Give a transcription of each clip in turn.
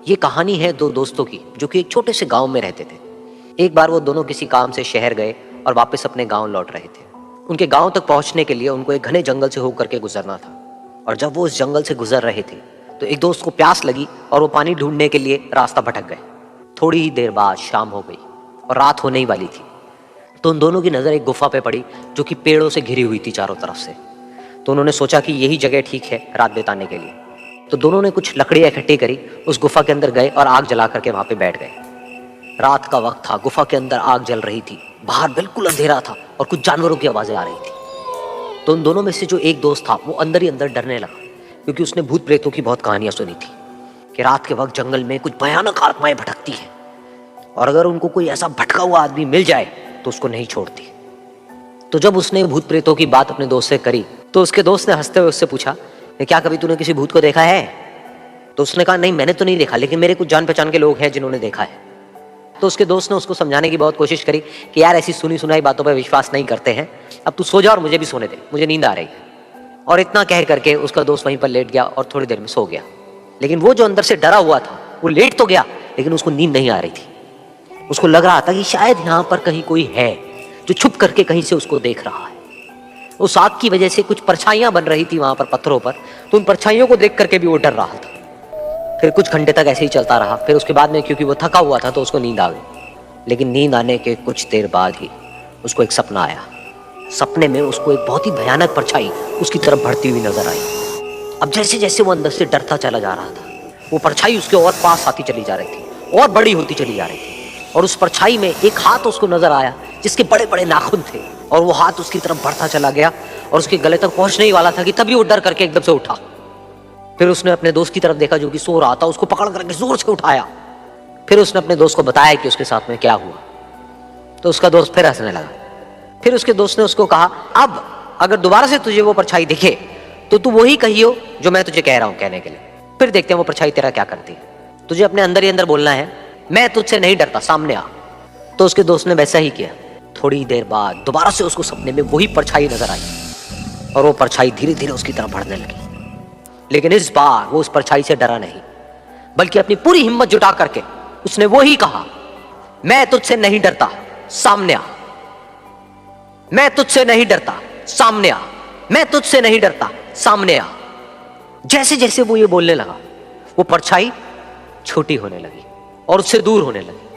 ये कहानी है दो दोस्तों की जो कि एक छोटे से गांव में रहते थे। एक बार वो दोनों किसी काम से शहर गए और वापस अपने गांव लौट रहे थे। उनके गांव तक पहुंचने के लिए उनको एक घने जंगल से होकर के गुजरना था। और जब वो उस जंगल से गुजर रहे थे तो एक दोस्त को प्यास लगी और वो पानी ढूंढने के लिए रास्ता भटक गए। थोड़ी ही देर बाद शाम हो गई और रात होने ही वाली थी। तो उन दोनों की नज़र एक गुफा पे पड़ी जो कि पेड़ों से घिरी हुई थी चारों तरफ से। तो उन्होंने सोचा कि यही जगह ठीक है रात बिताने के लिए। तो दोनों ने कुछ लकड़ियाँ इकट्ठी करी, उस गुफा के अंदर गए और आग जला करके वहाँ पे बैठ गए। रात का वक्त था, गुफा के अंदर आग जल रही थी, बाहर बिल्कुल अंधेरा था और कुछ जानवरों की आवाज़ें आ रही थी। तो उन दोनों में से जो एक दोस्त था वो अंदर ही अंदर डरने लगा, क्योंकि उसने भूत प्रेतों की बहुत कहानियाँ सुनी थी कि रात के वक्त जंगल में कुछ भयानक आत्माएं भटकती हैं और अगर उनको कोई ऐसा भटका हुआ आदमी मिल जाए तो उसको नहीं छोड़ती। तो जब उसने भूत प्रेतों की बात अपने दोस्त से करी तो उसके दोस्त ने हंसते हुए उससे पूछा, क्या कभी तूने किसी भूत को देखा है? तो उसने कहा, नहीं मैंने तो नहीं देखा, लेकिन मेरे कुछ जान पहचान के लोग हैं जिन्होंने देखा है। तो उसके दोस्त ने उसको समझाने की बहुत कोशिश करी कि यार ऐसी सुनी सुनाई बातों पर विश्वास नहीं करते हैं, अब तू सो जा और मुझे भी सोने दे, मुझे नींद आ रही है। और इतना कह करके उसका दोस्त वहीं पर लेट गया और थोड़ी देर में सो गया। लेकिन वो जो अंदर से डरा हुआ था वो लेट तो गया, लेकिन उसको नींद नहीं आ रही थी। उसको लग रहा था कि शायद यहाँ पर कहीं कोई है जो छुप करके कहीं से उसको देख रहा है। उस आग की वजह से कुछ परछाइयां बन रही थी वहां पर पत्थरों पर, तो उन परछाइयों को देख करके भी वो डर रहा था। फिर कुछ घंटे तक ऐसे ही चलता रहा। फिर उसके बाद में क्योंकि वो थका हुआ था तो उसको नींद आ गई। लेकिन नींद आने के कुछ देर बाद ही उसको एक सपना आया। सपने में उसको एक बहुत ही भयानक परछाई उसकी तरफ बढ़ती हुई नजर आई। अब जैसे जैसे वो अंदर से डरता चला जा रहा था, वो परछाई उसके और पास आती चली जा रही थी और बड़ी होती चली जा रही थी। और उस परछाई में एक हाथ उसको नजर आया जिसके बड़े बड़े नाखून थे, और वो हाथ उसकी तरफ बढ़ता चला गया और उसके गले तक पहुंचने ही वाला था कि तभी वो डर करके एकदम से उठा। फिर उसने अपने दोस्त की तरफ देखा जो कि सो रहा था, उसको पकड़ करके जोर से उठाया। फिर उसने अपने दोस्त को बताया कि उसके साथ में क्या हुआ। तो उसका दोस्त फिर हंसने लगा। फिर उसके दोस्त ने उसको कहा, अब अगर दोबारा से तुझे वो परछाई दिखे तो तू वही कहियो जो मैं तुझे कह रहा हूं कहने के लिए। फिर देखते हैं वो परछाई तेरा क्या करती है। तुझे अपने अंदर ही अंदर बोलना है, मैं तुझसे नहीं डरता, सामने आ। तो उसके दोस्त ने वैसा ही किया। थोड़ी देर बाद दोबारा से उसको सपने में वही परछाई नजर आई और वो परछाई धीरे धीरे उसकी तरफ बढ़ने लगी। लेकिन इस बार वो उस परछाई से डरा नहीं, बल्कि अपनी पूरी हिम्मत जुटा करके उसने वही कहा, मैं तुझसे नहीं डरता, सामने आ। मैं तुझसे नहीं डरता, सामने आ। मैं तुझसे नहीं डरता, सामने आ। जैसे जैसे वो ये बोलने लगा वो परछाई छोटी होने लगी और उससे दूर होने लगी।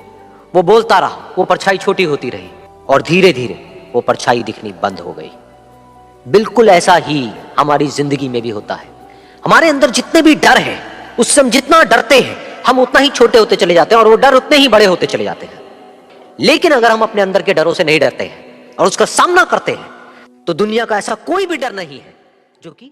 वो बोलता रहा, वो परछाई छोटी होती रही और धीरे धीरे वो परछाई दिखनी बंद हो गई। बिल्कुल ऐसा ही हमारी जिंदगी में भी होता है। हमारे अंदर जितने भी डर है, उससे हम जितना डरते हैं हम उतना ही छोटे होते चले जाते हैं और वो डर उतने ही बड़े होते चले जाते हैं। लेकिन अगर हम अपने अंदर के डरों से नहीं डरते हैं और उसका सामना करते हैं तो दुनिया का ऐसा कोई भी डर नहीं है जो कि